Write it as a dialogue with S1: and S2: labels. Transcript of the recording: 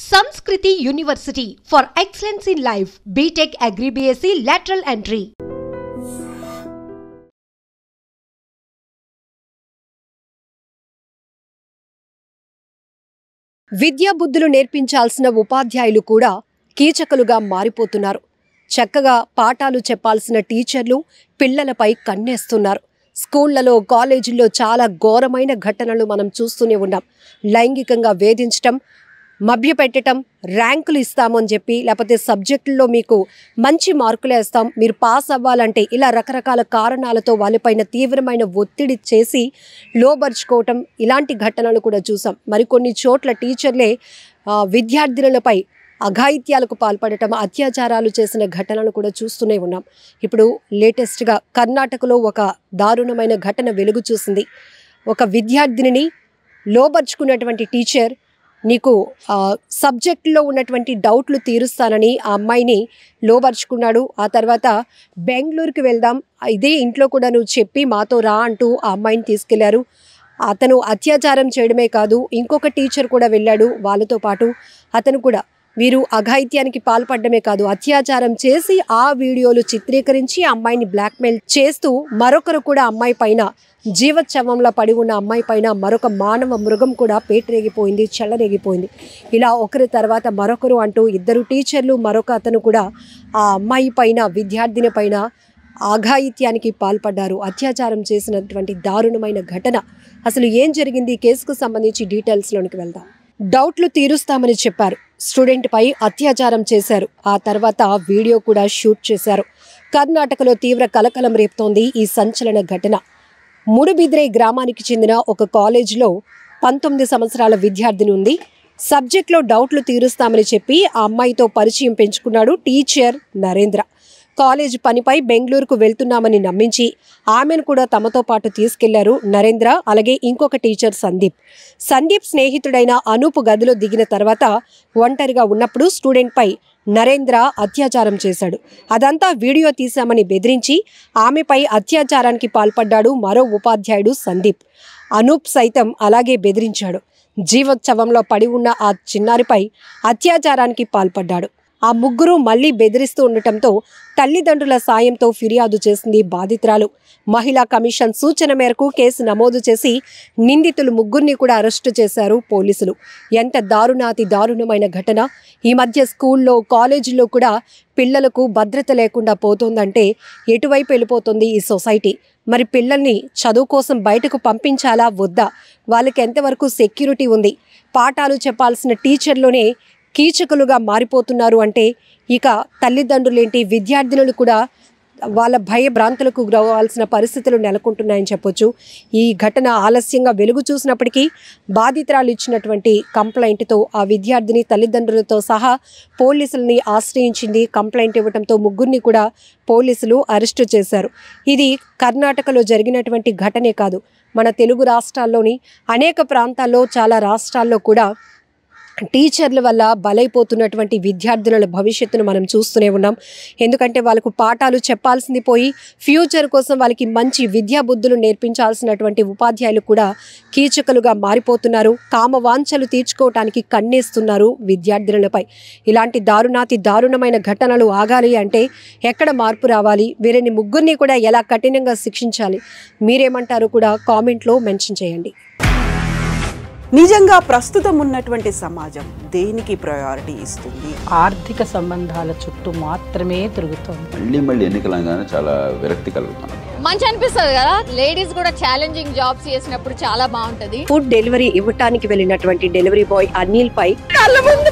S1: Sanskriti University for excellence in life. BTech Agri BSc lateral entry.
S2: విద్యా బుద్ధులు నేర్పించాల్సిన ఉపాధ్యాయులు కూడా కీచకులుగా మారిపోతున్నారు. చక్కగా పాఠాలు చెప్పాల్సిన టీచర్లు పిల్లలపై కన్నేస్తున్నారు. స్కూళ్లలో కాలేజీల్లో చాలా ఘోరమైన ఘటనలు మనం చూస్తూనే ఉన్నాం. లైంగికంగా వేధించటం, మభ్యపెట్టడం, ర్యాంకులు ఇస్తామని చెప్పి, లేకపోతే సబ్జెక్టుల్లో మీకు మంచి మార్కులు వేస్తాం, మీరు పాస్ అవ్వాలంటే ఇలా రకరకాల కారణాలతో వాళ్ళపైన తీవ్రమైన ఒత్తిడి చేసి లోబర్చుకోవటం, ఇలాంటి ఘటనలు కూడా చూసాం. మరికొన్ని చోట్ల టీచర్లే విద్యార్థినులపై అఘాయిత్యాలకు పాల్పడటం, అత్యాచారాలు చేసిన ఘటనలు కూడా చూస్తూనే ఉన్నాం. ఇప్పుడు లేటెస్ట్గా కర్ణాటకలో ఒక దారుణమైన ఘటన వెలుగు చూసింది. ఒక విద్యార్థినిని లోబర్చుకున్నటువంటి టీచర్ నీకు సబ్జెక్టులో ఉన్నటువంటి డౌట్లు తీరుస్తానని ఆ అమ్మాయిని లోబర్చుకున్నాడు. ఆ తర్వాత బెంగళూరుకి వెళ్దాం, ఇదే ఇంట్లో కూడా నువ్వు చెప్పి మాతో రా అంటూ ఆ అమ్మాయిని తీసుకెళ్లారు. అతను అత్యాచారం చేయడమే కాదు, ఇంకొక టీచర్ కూడా వెళ్ళాడు వాళ్ళతో పాటు. అతను కూడా వీరు అఘాయిత్యానికి పాల్పడమే కాదు, అత్యాచారం చేసి ఆ వీడియోలు చిత్రీకరించి అమ్మాయిని బ్లాక్మెయిల్ చేస్తూ మరొకరు కూడా అమ్మాయి పైన, జీవోత్సవంలో పడి ఉన్న అమ్మాయి పైన మరొక మానవ మృగం కూడా పేటరేగిపోయింది, చెల్లరేగిపోయింది. ఇలా ఒకరి తర్వాత మరొకరు అంటూ ఇద్దరు టీచర్లు, మరొక అతను కూడా ఆ అమ్మాయి పైన, విద్యార్థిని పైన అఘాయిత్యానికి పాల్పడ్డారు. అత్యాచారం చేసినటువంటి దారుణమైన ఘటన. అసలు ఏం జరిగింది, కేసుకు సంబంధించి డీటెయిల్స్లోనికి వెళ్దాం. డౌట్లు తీరుస్తామని చెప్పారు, స్టూడెంట్ పై అత్యాచారం చేశారు, ఆ తర్వాత వీడియో కూడా షూట్ చేశారు. కర్ణాటకలో తీవ్ర కలకలం రేపుతోంది ఈ సంచలన ఘటన. ముడుబిద్రే గ్రామానికి చెందిన ఒక కాలేజీలో 19 సంవత్సరాల విద్యార్థిని ఉంది. సబ్జెక్ట్లో డౌట్లు తీరుస్తామని చెప్పి ఆ అమ్మాయితో పరిచయం పెంచుకున్నాడు టీచర్ నరేంద్ర. కాలేజ్ పనిపై బెంగళూరుకు వెళ్తున్నామని నమ్మించి ఆమెను కూడా తమతో పాటు తీసుకెళ్లారు నరేంద్ర, అలాగే ఇంకొక టీచర్ సందీప్ స్నేహితుడైన అనూప్ గదిలో దిగిన తర్వాత ఒంటరిగా ఉన్నప్పుడు స్టూడెంట్పై నరేంద్ర అత్యాచారం చేశాడు. అదంతా వీడియో తీశామని బెదిరించి ఆమెపై అత్యాచారానికి పాల్పడ్డాడు మరో ఉపాధ్యాయుడు సందీప్. అనూప్ సైతం అలాగే బెదిరించాడు. జీవోత్సవంలో పడి ఉన్న ఆ చిన్నారిపై అత్యాచారానికి పాల్పడ్డాడు. ఆ ముగ్గురు మళ్లీ బెదిరిస్తూ ఉండటంతో తల్లిదండ్రుల సాయంతో ఫిర్యాదు చేసింది బాధితురాలు. మహిళా కమిషన్ సూచన మేరకు కేసు నమోదు చేసి నిందితులు ముగ్గురిని కూడా అరెస్టు చేశారు పోలీసులు. ఎంత దారుణాతి దారుణమైన ఘటన. ఈ మధ్య స్కూల్లో, కాలేజీల్లో కూడా పిల్లలకు భద్రత లేకుండా పోతోందంటే ఎటువైపు వెళ్ళిపోతుంది ఈ సొసైటీ? మరి పిల్లల్ని చదువు కోసం బయటకు పంపించాలా వద్దా? వాళ్ళకి ఎంతవరకు సెక్యూరిటీ ఉంది? పాఠాలు చెప్పాల్సిన టీచర్లోనే కీచకులుగా మారిపోతున్నారు అంటే ఇక తల్లిదండ్రులేంటి, విద్యార్థినులు కూడా వాళ్ళ భయభ్రాంతులకు గురవ్వాల్సిన పరిస్థితులు నెలకొంటున్నాయని చెప్పొచ్చు. ఈ ఘటన ఆలస్యంగా వెలుగు చూసినప్పటికీ బాధితురాలు ఇచ్చినటువంటి కంప్లైంట్తో ఆ విద్యార్థిని తల్లిదండ్రులతో సహా పోలీసులని ఆశ్రయించింది. కంప్లైంట్ ఇవ్వడంతో ముగ్గురిని కూడా పోలీసులు అరెస్టు చేశారు. ఇది కర్ణాటకలో జరిగినటువంటి ఘటనే కాదు, మన తెలుగు రాష్ట్రాల్లోని అనేక ప్రాంతాల్లో, చాలా రాష్ట్రాల్లో కూడా టీచర్ల వల్ల బలైపోతున్నటువంటి విద్యార్థుల భవిష్యత్తును మనం చూస్తూనే ఉన్నాం. ఎందుకంటే వాళ్ళకు పాఠాలు చెప్పాల్సింది పోయి ఫ్యూచర్ కోసం వాళ్ళకి మంచి విద్యా బుద్ధులు నేర్పించాల్సినటువంటి ఉపాధ్యాయులు కూడా కీచకులుగా మారిపోతున్నారు. కామవాంఛలు తీర్చుకోవటానికి కన్నేస్తున్నారు విద్యార్థులపై. ఇలాంటి దారుణాతి దారుణమైన ఘటనలు ఆగాలి అంటే ఎక్కడ మార్పు రావాలి? వీరిని ముగ్గురిని కూడా ఎలా కఠినంగా శిక్షించాలి? మీరేమంటారు కూడా కామెంట్లో మెన్షన్ చేయండి.
S3: నిజంగా ప్రస్తుతం ఉన్నటువంటి సమాజం దేనికి ప్రయారిటీ ఇస్తుంది?
S4: ఆర్థిక సంబంధాల చుట్టూ మాత్రమే తిరుగుతుంది.
S5: మళ్ళీ ఎన్నికలంగానే చాలా విరక్తి కలుగుతున్నాం.
S6: మంచి అనిపిస్తుంది కదా, లేడీస్ కూడా ఛాలెంజింగ్ జాబ్స్ చేసినప్పుడు చాలా బాగుంటది.
S2: ఫుడ్ డెలివరీ ఇవ్వటానికి వెళ్ళినటువంటి డెలివరీ బాయ్ అనిల్ పై కళ్ళ ముందు